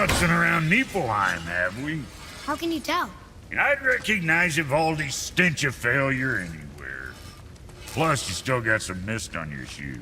putzing around Niflheim, have we? How can you tell? I'd recognize Ivaldi's stench of failure anywhere. Plus, you still got some mist on your shoes.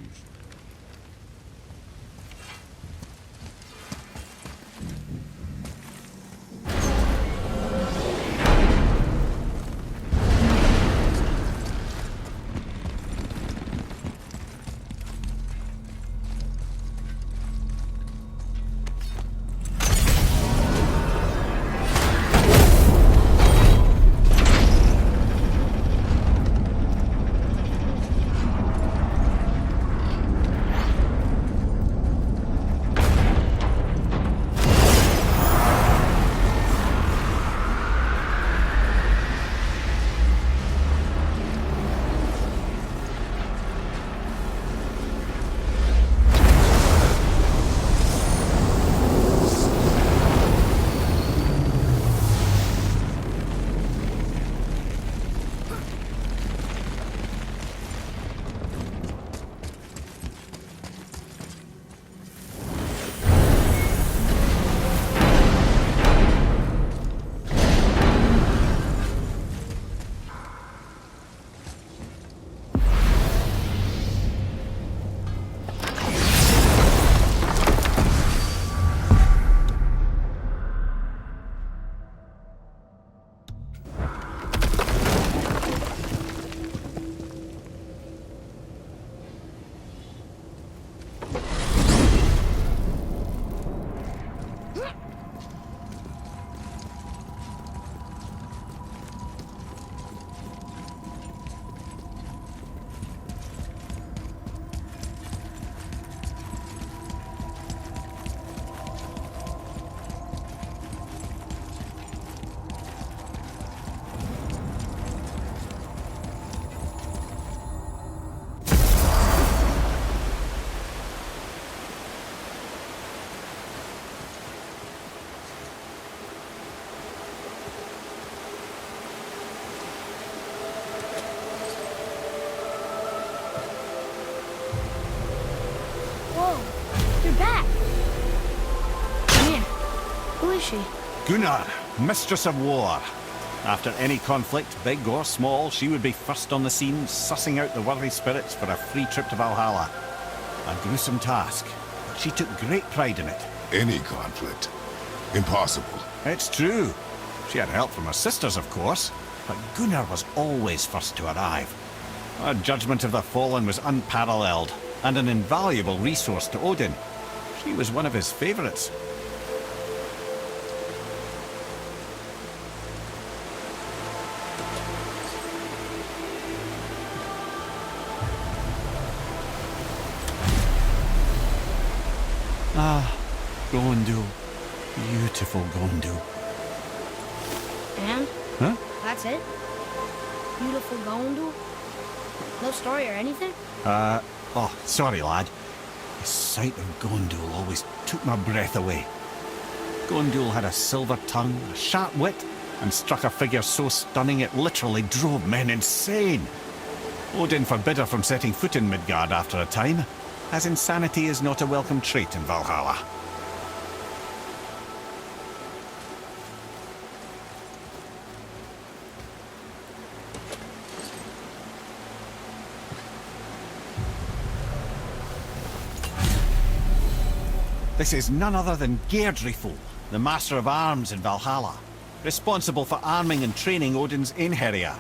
she? Gunnar, Mistress of War. After any conflict, big or small, she would be first on the scene, sussing out the worthy spirits for a free trip to Valhalla. A gruesome task, but she took great pride in it. Any conflict? Impossible. It's true. She had help from her sisters, of course, but Gunnar was always first to arrive. Her judgment of the fallen was unparalleled, and an invaluable resource to Odin. She was one of his favourites. Ah, Gondul. Beautiful Gondul. And? Huh? That's it? Beautiful Gondul? No story or anything? Oh, sorry, lad. The sight of Gondul always took my breath away. Gondul had a silver tongue, a sharp wit, and struck a figure so stunning it literally drove men insane. Odin forbid her from setting foot in Midgard after a time, as insanity is not a welcome trait in Valhalla. This is none other than Geirdriful, the Master of Arms in Valhalla, responsible for arming and training Odin's Einherjar.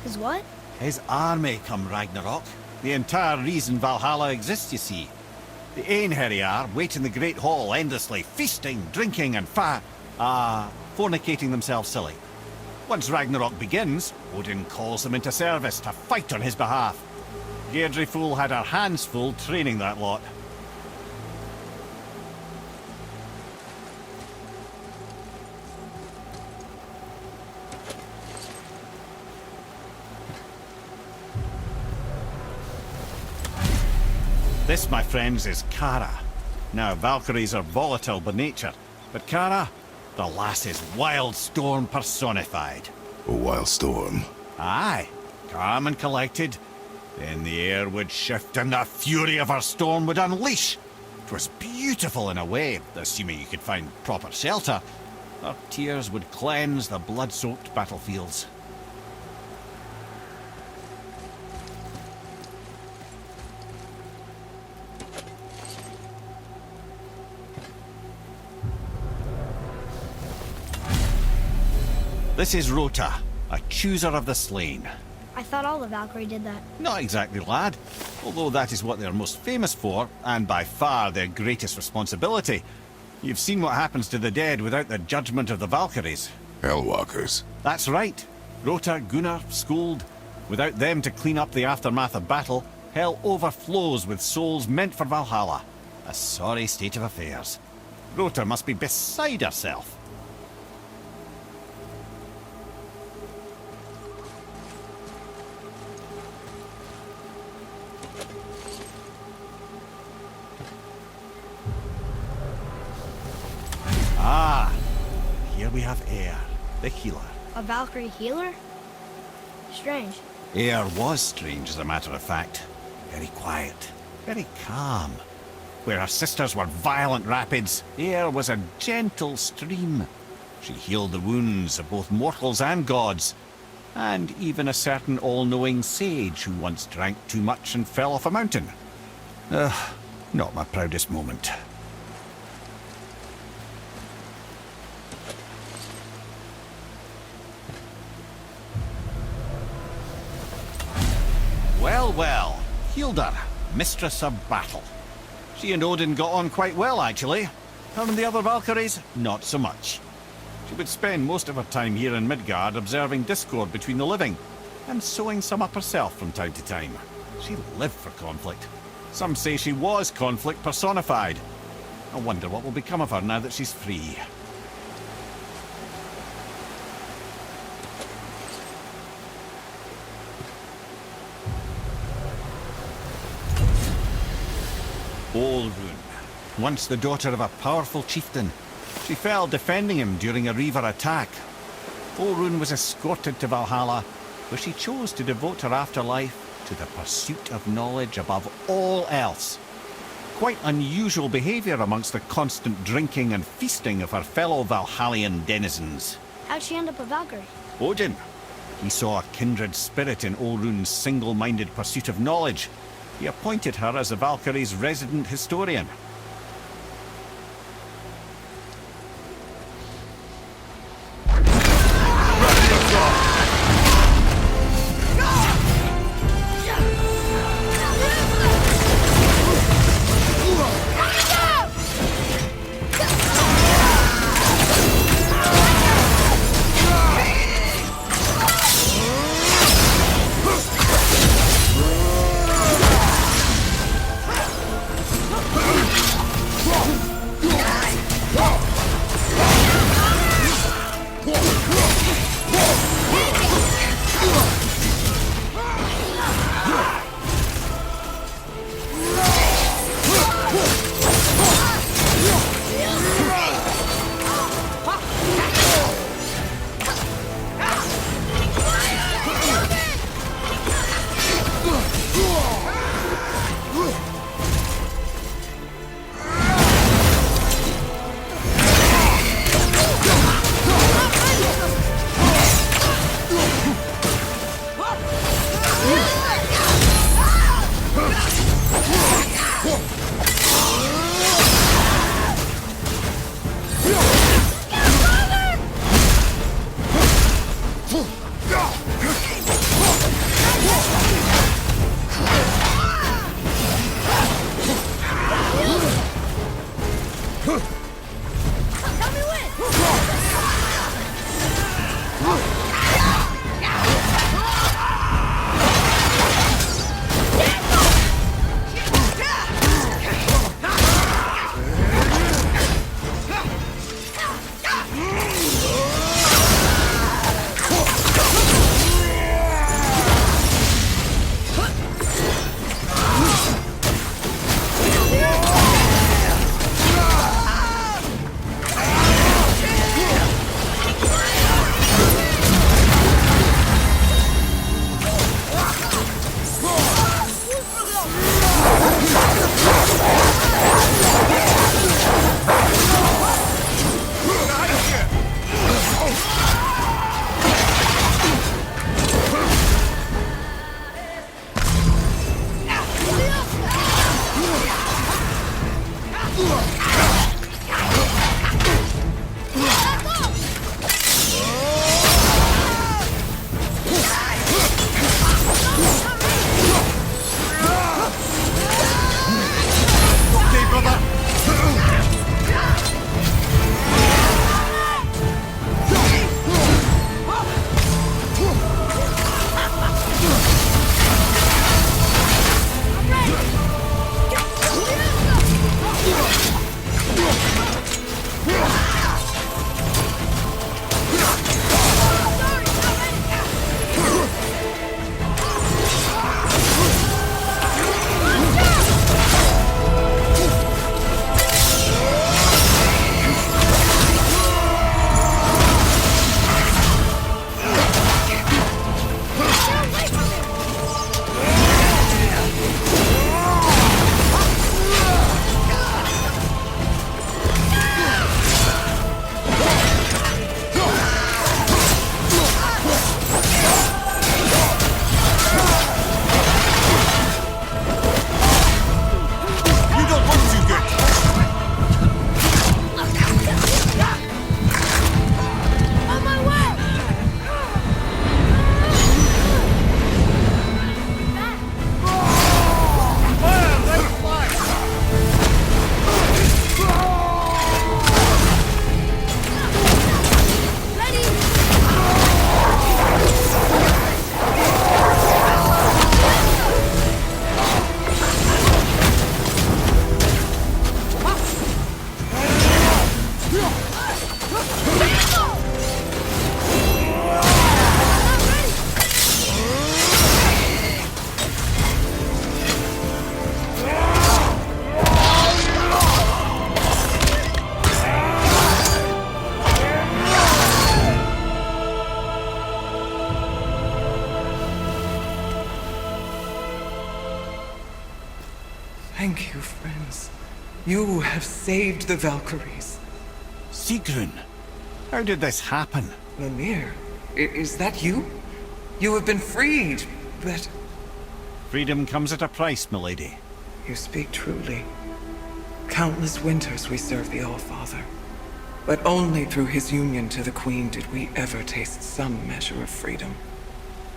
His what? His army come Ragnarok. The entire reason Valhalla exists, you see. The Einherjar wait in the Great Hall endlessly, feasting, drinking and fornicating themselves silly. Once Ragnarok begins, Odin calls them into service to fight on his behalf. Geirdriful had her hands full training that lot. This, my friends, is Kara. Now, Valkyries are volatile by nature, but Kara, the lass is wild storm personified. A wild storm? Aye, calm and collected. Then the air would shift and the fury of her storm would unleash. It was beautiful in a way, assuming you could find proper shelter. Her tears would cleanse the blood-soaked battlefields. This is Rota, a chooser of the slain. I thought all the Valkyrie did that. Not exactly, lad. Although that is what they're most famous for, and by far their greatest responsibility. You've seen what happens to the dead without the judgment of the Valkyries. Hellwalkers. That's right. Rota, Gunnar, Skuld. Without them to clean up the aftermath of battle, hell overflows with souls meant for Valhalla. A sorry state of affairs. Rota must be beside herself. Ah, here we have Air, the healer. A Valkyrie healer? Strange. Air was strange, as a matter of fact. Very quiet, very calm. Where her sisters were violent rapids, Air was a gentle stream. She healed the wounds of both mortals and gods, and even a certain all-knowing sage who once drank too much and fell off a mountain. Not my proudest moment. Well, healed her, mistress of battle. She and Odin got on quite well, actually. Her and the other Valkyries, not so much. She would spend most of her time here in Midgard observing discord between the living, and sewing some up herself from time to time. She lived for conflict. Some say she was conflict personified. I wonder what will become of her now that she's free. Olrun, once the daughter of a powerful chieftain. She fell defending him during a Reaver attack. Olrun was escorted to Valhalla, where she chose to devote her afterlife to the pursuit of knowledge above all else. Quite unusual behaviour amongst the constant drinking and feasting of her fellow Valhallian denizens. How'd she end up a Valkyrie? Odin. He saw a kindred spirit in Olrun's single-minded pursuit of knowledge. He appointed her as the Valkyrie's resident historian. Thank you, friends. You have saved the Valkyries. Sigrun, how did this happen? Mimir, is that you? You have been freed, but... Freedom comes at a price, milady. You speak truly. Countless winters we served the All-Father. But only through his union to the Queen did we ever taste some measure of freedom.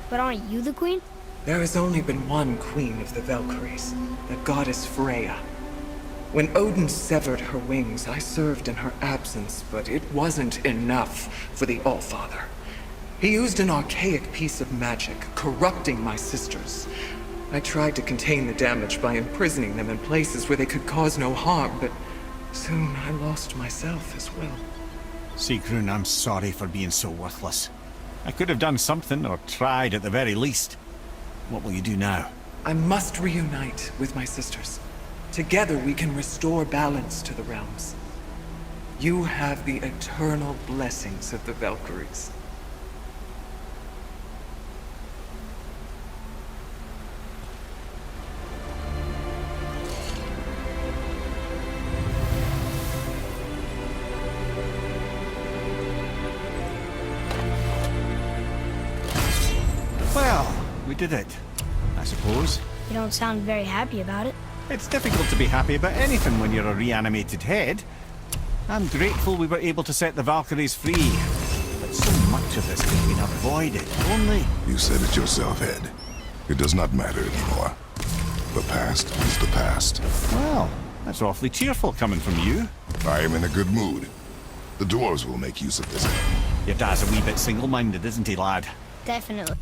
But aren't you the queen? There has only been one Queen of the Valkyries, the goddess Freya. When Odin severed her wings, I served in her absence, but it wasn't enough for the All-Father. He used an archaic piece of magic, corrupting my sisters. I tried to contain the damage by imprisoning them in places where they could cause no harm, but soon I lost myself as well. Sigrun, I'm sorry for being so worthless. I could have done something, or tried at the very least. What will you do now? I must reunite with my sisters. Together we can restore balance to the realms. You have the eternal blessings of the Valkyries. Well, we did it, I suppose. You don't sound very happy about it. It's difficult to be happy about anything when you're a reanimated head. I'm grateful we were able to set the Valkyries free. But so much of this could have been avoided, only... You said it yourself, Ed. It does not matter anymore. The past is the past. Well, that's awfully cheerful coming from you. I am in a good mood. The dwarves will make use of this. Your dad's a wee bit single-minded, isn't he, lad? Definitely.